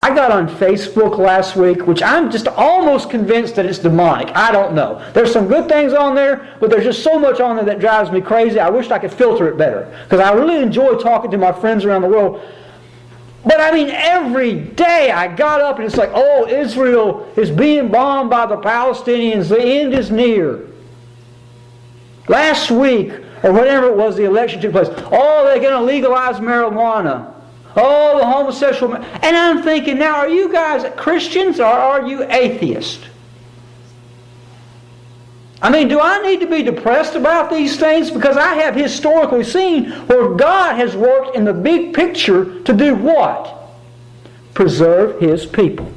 I got on Facebook last week, which I'm just almost convinced that it's demonic. I don't know. There's some good things on there, but there's just so much on there that drives me crazy. I wish I could filter it better, because I really enjoy talking to my friends around the world. But I mean, every day I got up and it's like, oh, Israel is being bombed by the Palestinians. The end is near. Last week, or whatever it was, the election took place. Oh, they're going to legalize marijuana. Oh, the homosexual. And I'm thinking, now, are you guys Christians or are you atheists? I mean, do I need to be depressed about these things? Because I have historically seen where God has worked in the big picture to do what? Preserve His people.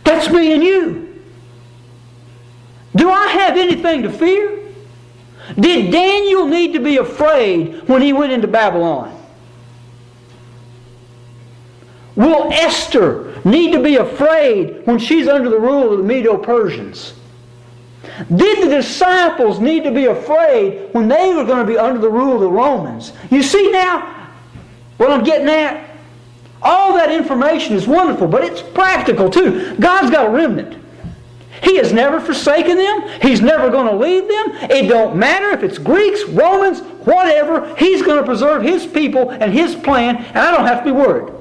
That's me and you. Do I have anything to fear? Did Daniel need to be afraid when he went into Babylon? Will Esther need to be afraid when she's under the rule of the Medo-Persians? Did the disciples need to be afraid when they were going to be under the rule of the Romans? You see now what I'm getting at? All that information is wonderful, but it's practical too. God's got a remnant. He has never forsaken them. He's never going to leave them. It don't matter if it's Greeks, Romans, whatever. He's going to preserve His people and His plan, and I don't have to be worried.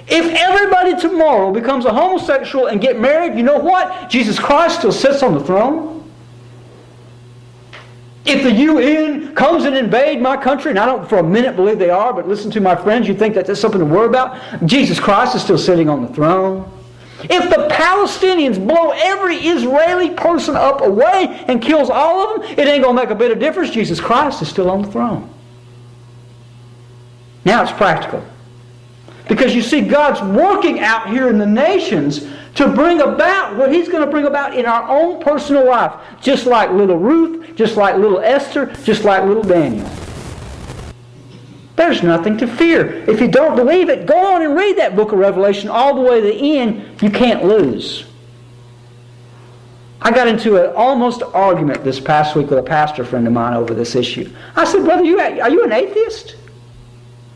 If everybody tomorrow becomes a homosexual and get married, you know what? Jesus Christ still sits on the throne. If the UN comes and invade my country, and I don't for a minute believe they are, but listen to my friends, you think that that's something to worry about? Jesus Christ is still sitting on the throne. If the Palestinians blow every Israeli person up away and kills all of them, it ain't going to make a bit of difference. Jesus Christ is still on the throne. Now it's practical. Because you see, God's working out here in the nations to bring about what He's going to bring about in our own personal life. Just like little Ruth, just like little Esther, just like little Daniel. There's nothing to fear. If you don't believe it, go on and read that book of Revelation all the way to the end. You can't lose. I got into an almost argument this past week with a pastor friend of mine over this issue. I said, brother, are you an atheist?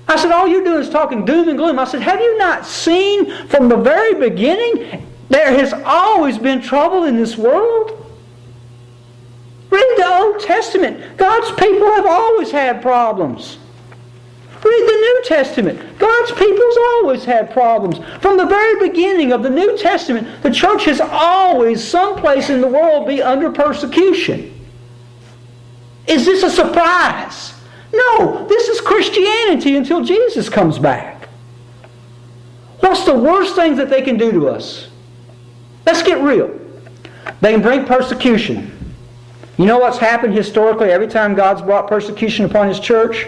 I said, all you're doing is talking doom and gloom. I said, have you not seen from the very beginning there has always been trouble in this world? Read the Old Testament. God's people have always had problems. Read the New Testament. God's people's always had problems. From the very beginning of the New Testament, the church has always, someplace in the world, be under persecution. Is this a surprise? No, this is Christianity until Jesus comes back. What's the worst thing that they can do to us? Let's get real. They can bring persecution. You know what's happened historically every time God's brought persecution upon His church?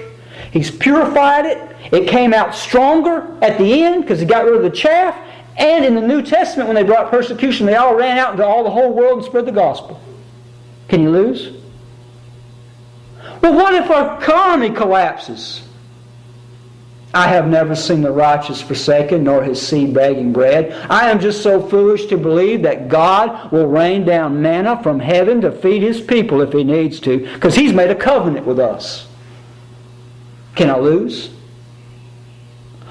He's purified it. It came out stronger at the end because He got rid of the chaff. And in the New Testament, when they brought persecution, they all ran out into all the whole world and spread the gospel. Can you lose? Well, what if our economy collapses? I have never seen the righteous forsaken, nor his seed begging bread. I am just so foolish to believe that God will rain down manna from heaven to feed His people if He needs to, because He's made a covenant with us. Can I lose?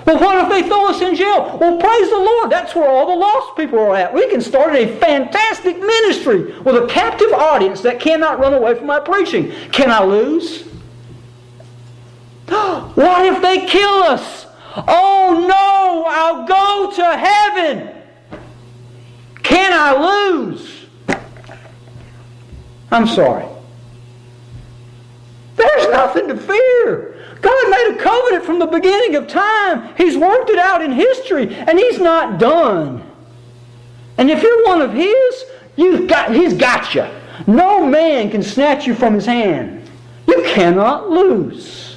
Well, what if they throw us in jail? Well, praise the Lord. That's where all the lost people are at. We can start a fantastic ministry with a captive audience that cannot run away from my preaching. Can I lose? What if they kill us? Oh no, I'll go to heaven. Can I lose? I'm sorry. There's nothing to fear. God made a covenant from the beginning of time. He's worked it out in history, and He's not done. And if you're one of His, He's got you. No man can snatch you from His hand. You cannot lose.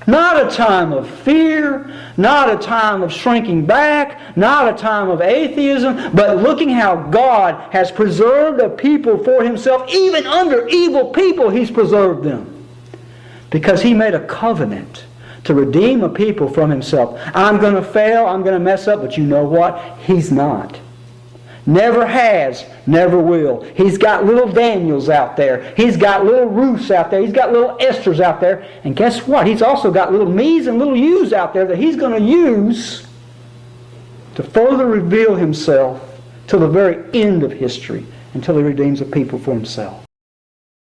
Not a time of fear, not a time of shrinking back, not a time of atheism, but looking how God has preserved a people for Himself. Even under evil people, He's preserved them. Because He made a covenant to redeem a people from Himself. I'm going to fail, I'm going to mess up, but you know what? He's not. Never has, never will. He's got little Daniels out there. He's got little Ruths out there. He's got little Esthers out there. And guess what? He's also got little me's and little you's out there that He's going to use to further reveal Himself till the very end of history, until He redeems a people for Himself.